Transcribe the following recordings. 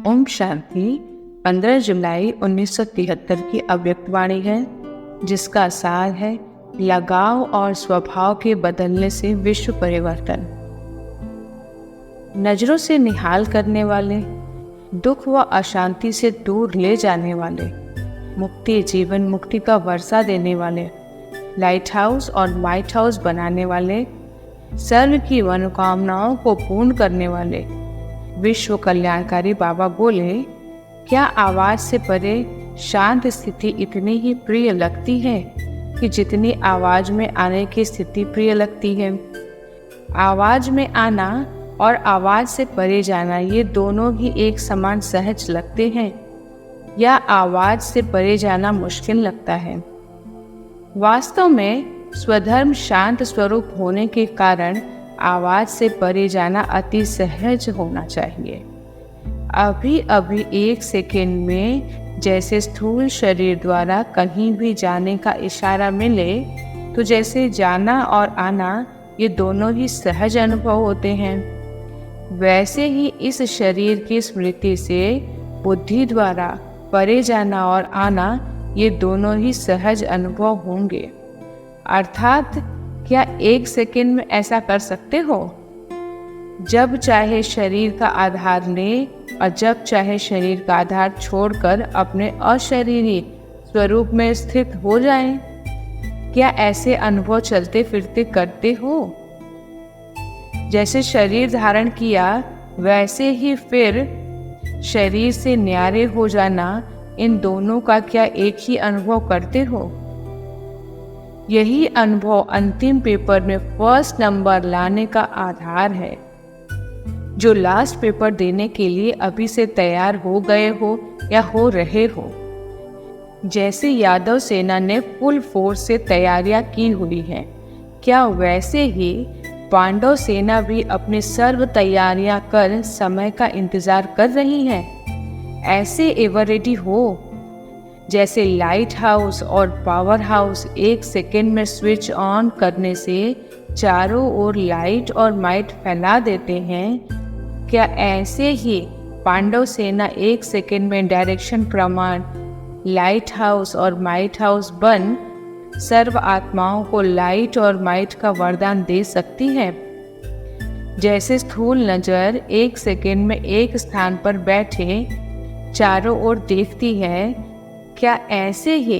ओम शांति 15 जुलाई 1973 की अव्यक्तवाणी है, जिसका सार है लगाव और स्वभाव के बदलने से विश्व परिवर्तन। नजरों से निहाल करने वाले, दुख व अशांति से दूर ले जाने वाले, मुक्ति जीवन मुक्ति का वर्षा देने वाले, लाइट हाउस और माइट हाउस बनाने वाले, सर्व की मनोकामनाओं को पूर्ण करने वाले विश्व कल्याणकारी बाबा बोले, क्या आवाज से परे शांत स्थिति इतनी ही प्रिय लगती है कि जितनी आवाज में आने की स्थिति प्रिय लगती है। आवाज में आना और आवाज से परे जाना, ये दोनों ही एक समान सहज लगते हैं या आवाज से परे जाना मुश्किल लगता है। वास्तव में स्वधर्म शांत स्वरूप होने के कारण आवाज से परे जाना अति सहज होना चाहिए। अभी अभी एक सेकेंड में जैसे स्थूल शरीर द्वारा कहीं भी जाने का इशारा मिले, तो जैसे जाना और आना ये दोनों ही सहज अनुभव होते हैं, वैसे ही इस शरीर की स्मृति से बुद्धि द्वारा परे जाना और आना ये दोनों ही सहज अनुभव होंगे। अर्थात क्या एक सेकंड में ऐसा कर सकते हो? जब चाहे शरीर का आधार ले और जब चाहे शरीर का आधार छोड़कर अपने अशरीरी स्वरूप में स्थित हो जाएं। क्या ऐसे अनुभव चलते फिरते करते हो? जैसे शरीर धारण किया वैसे ही फिर शरीर से न्यारे हो जाना, इन दोनों का क्या एक ही अनुभव करते हो? यही अनुभव अंतिम पेपर में फर्स्ट नंबर लाने का आधार है। जो लास्ट पेपर देने के लिए अभी से तैयार हो गए हो या हो रहे हो, जैसे यादव सेना ने फुल फोर्स से तैयारियां की हुई हैं, क्या वैसे ही पांडव सेना भी अपनी सर्व तैयारियां कर समय का इंतजार कर रही है? ऐसे एवर रेडी हो जैसे लाइट हाउस और पावर हाउस एक सेकेंड में स्विच ऑन करने से चारों ओर लाइट और माइट फैला देते हैं। क्या ऐसे ही पांडव सेना एक सेकेंड में डायरेक्शन प्रमाण लाइट हाउस और माइट हाउस बन सर्व आत्माओं को लाइट और माइट का वरदान दे सकती है? जैसे स्थूल नजर एक सेकेंड में एक स्थान पर बैठे चारों ओर देखती है, क्या ऐसे ही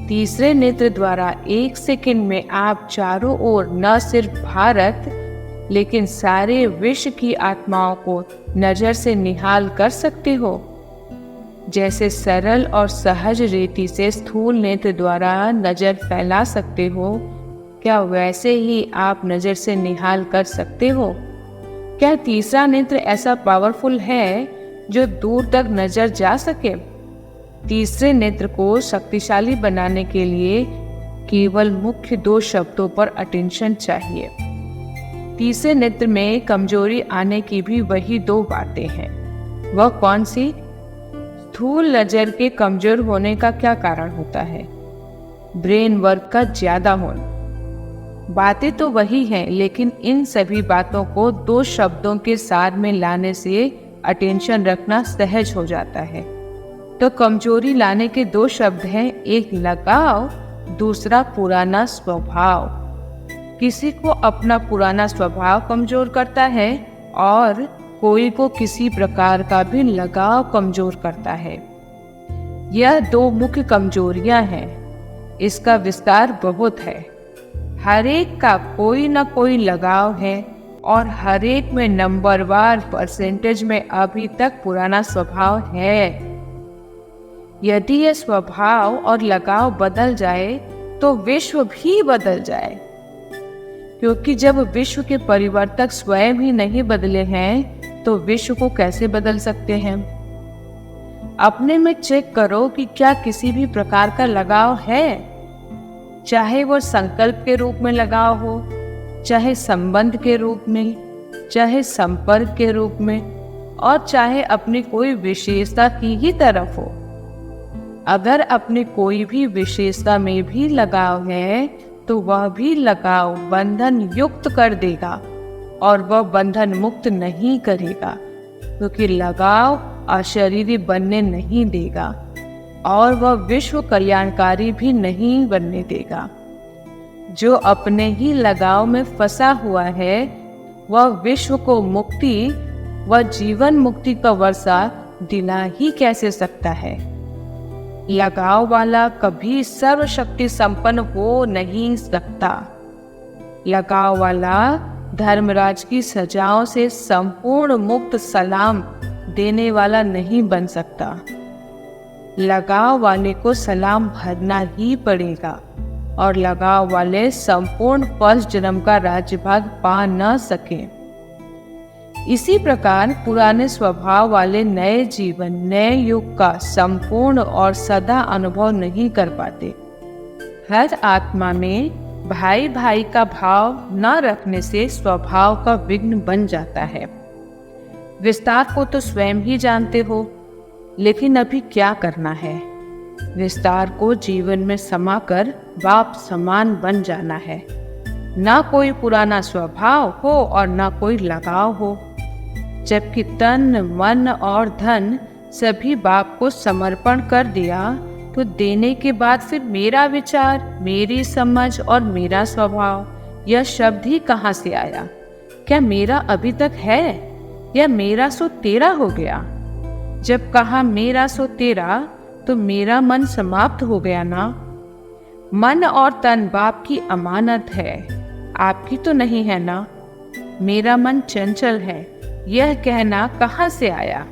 तीसरे नेत्र द्वारा एक सेकंड में आप चारों ओर न सिर्फ भारत लेकिन सारे विश्व की आत्माओं को नजर से निहाल कर सकते हो? जैसे सरल और सहज रीति से स्थूल नेत्र द्वारा नजर फैला सकते हो, क्या वैसे ही आप नजर से निहाल कर सकते हो? क्या तीसरा नेत्र ऐसा पावरफुल है जो दूर तक नजर जा सके? तीसरे नेत्र को शक्तिशाली बनाने के लिए केवल मुख्य दो शब्दों पर अटेंशन चाहिए। तीसरे नेत्र में कमजोरी आने की भी वही दो बातें हैं। वह कौन सी? स्थूल नजर के कमजोर होने का क्या कारण होता है? ब्रेन वर्क का ज्यादा होना। बातें तो वही हैं, लेकिन इन सभी बातों को दो शब्दों के सार में लाने से अटेंशन रखना सहज हो जाता है। तो कमजोरी लाने के दो शब्द हैं, एक लगाव, दूसरा पुराना स्वभाव। किसी को अपना पुराना स्वभाव कमजोर करता है और कोई को किसी प्रकार का भी लगाव कमजोर करता है। यह दो मुख्य कमजोरियां हैं। इसका विस्तार बहुत है। हर एक का कोई न कोई लगाव है और हर एक में नंबरवार परसेंटेज में अभी तक पुराना स्वभाव है। यदि यह स्वभाव और लगाव बदल जाए तो विश्व भी बदल जाए, क्योंकि जब विश्व के परिवर्तक स्वयं ही नहीं बदले हैं तो विश्व को कैसे बदल सकते हैं? अपने में चेक करो कि क्या किसी भी प्रकार का लगाव है, चाहे वो संकल्प के रूप में लगाव हो, चाहे संबंध के रूप में, चाहे संपर्क के रूप में, और चाहे अपनी कोई विशेषता की ही तरफ हो। अगर अपनी कोई भी विशेषता में भी लगाव है तो वह भी लगाव बंधन युक्त कर देगा और वह बंधन मुक्त नहीं करेगा, क्योंकि लगाव अशरीरी बनने नहीं देगा और वह विश्व कल्याणकारी भी नहीं बनने देगा। जो अपने ही लगाव में फंसा हुआ है वह विश्व को मुक्ति व जीवन मुक्ति का वर्षा दिला ही कैसे सकता है। लगाव वाला कभी सर्वशक्ति संपन्न हो नहीं सकता। लगाव वाला धर्मराज की सजाओं से संपूर्ण मुक्त सलाम देने वाला नहीं बन सकता। लगाव वाले को सलाम भरना ही पड़ेगा और लगाव वाले संपूर्ण फर्स्ट जन्म का राज्यभाग पा न सके। इसी प्रकार पुराने स्वभाव वाले नए जीवन नए युग का संपूर्ण और सदा अनुभव नहीं कर पाते। हर आत्मा में भाई भाई का भाव न रखने से स्वभाव का विघ्न बन जाता है। विस्तार को तो स्वयं ही जानते हो, लेकिन अभी क्या करना है? विस्तार को जीवन में समाकर बाप समान बन जाना है। ना कोई पुराना स्वभाव हो और ना कोई लगाव हो। जबकि तन मन और धन सभी बाप को समर्पण कर दिया तो देने के बाद फिर मेरा विचार, मेरी समझ और मेरा स्वभाव यह शब्द ही कहाँ से आया? क्या मेरा अभी तक है या मेरा सो तेरा हो गया? जब कहा मेरा सो तेरा तो मेरा मन समाप्त हो गया ना। मन और तन बाप की अमानत है, आपकी तो नहीं है ना। मेरा मन चंचल है, यह कहना कहाँ से आया?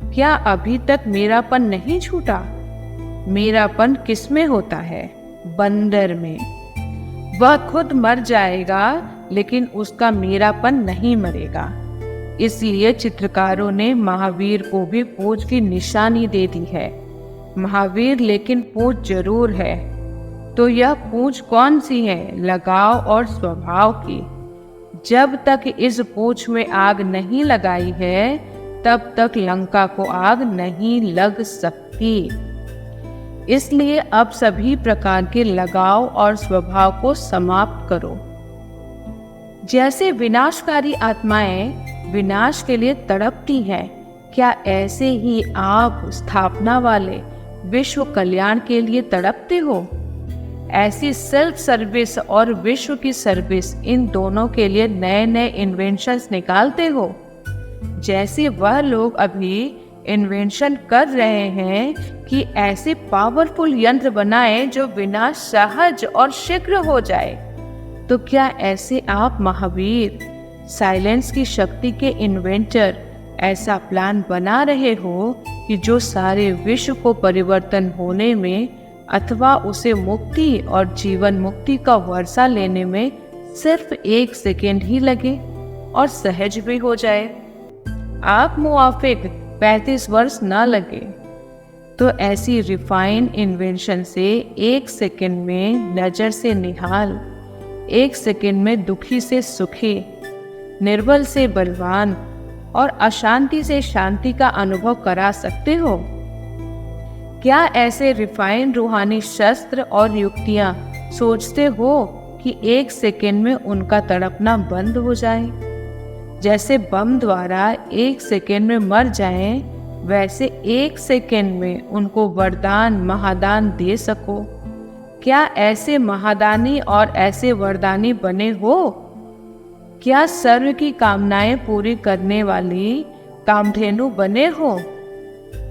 क्या अभी तक मेरापन नहीं छूटा? मेरापन किसमें होता है? बंदर में। वह खुद मर जाएगा लेकिन उसका मेरापन नहीं मरेगा। इसलिए चित्रकारों ने महावीर को भी पूंछ की निशानी दे दी है। महावीर लेकिन पूंछ जरूर है। तो यह पूंछ कौन सी है? लगाव और स्वभाव की। जब तक इस पूंछ में आग नहीं लगाई है तब तक लंका को आग नहीं लग सकती। इसलिए अब सभी प्रकार के लगाव और स्वभाव को समाप्त करो। जैसे विनाशकारी आत्माएं विनाश के लिए तड़पती हैं, क्या ऐसे ही आप स्थापना वाले विश्व कल्याण के लिए तड़पते हो? ऐसी सेल्फ सर्विस और विश्व की सर्विस, इन दोनों के लिए नए नए इन्वेंशंस निकालते हो। जैसे वह लोग अभी इन्वेंशन कर रहे हैं कि ऐसे पावरफुल यंत्र बनाए जो विनाश सहज और शीघ्र हो जाए। तो क्या ऐसे आप महावीर साइलेंस की शक्ति के इन्वेंटर ऐसा प्लान बना रहे हो कि जो सारे विश्व को परिवर्तन होने में अथवा उसे मुक्ति और जीवन मुक्ति का वर्षा लेने में सिर्फ 1 सेकेंड ही लगे और सहज भी हो जाए? आप मुआफिक 35 वर्ष ना लगे। तो ऐसी रिफाइंड इन्वेंशन से 1 सेकेंड में नजर से निहाल, 1 सेकेंड में दुखी से सुखी, निर्बल से बलवान और अशांति से शांति का अनुभव करा सकते हो? क्या ऐसे रिफाइंड रूहानी शस्त्र और युक्तियां सोचते हो कि 1 सेकेंड में उनका तड़पना बंद हो जाए? जैसे बम द्वारा 1 सेकेंड में मर जाएं, वैसे 1 सेकेंड में उनको वरदान महादान दे सको? क्या ऐसे महादानी और ऐसे वरदानी बने हो? क्या सर्व की कामनाएं पूरी करने वाली कामधेनु बने हो?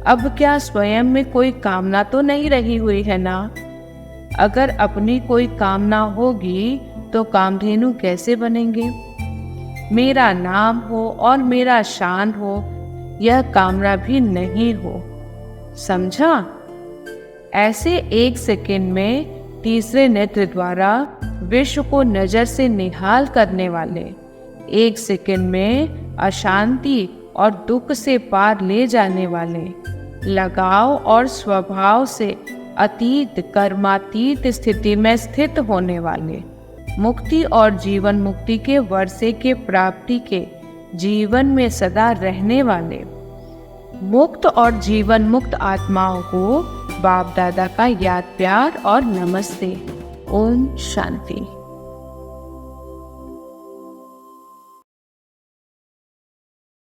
अब क्या स्वयं में कोई कामना तो नहीं रही हुई है ना? अगर अपनी कोई कामना होगी तो कामधेनु कैसे बनेंगे? मेरा नाम हो और मेरा शान हो, यह कामना भी नहीं हो। समझा? ऐसे 1 सेकेंड में तीसरे नेत्र द्वारा विश्व को नजर से निहाल करने वाले, 1 सेकेंड में अशांति और दुख से पार ले जाने वाले, लगाव और स्वभाव से अतीत कर्मातीत स्थिति में स्थित होने वाले, मुक्ति और जीवन मुक्ति के वर्षे के प्राप्ति के जीवन में सदा रहने वाले, मुक्त और जीवन मुक्त आत्माओं को बाप दादा का याद प्यार और नमस्ते। ओम शांति।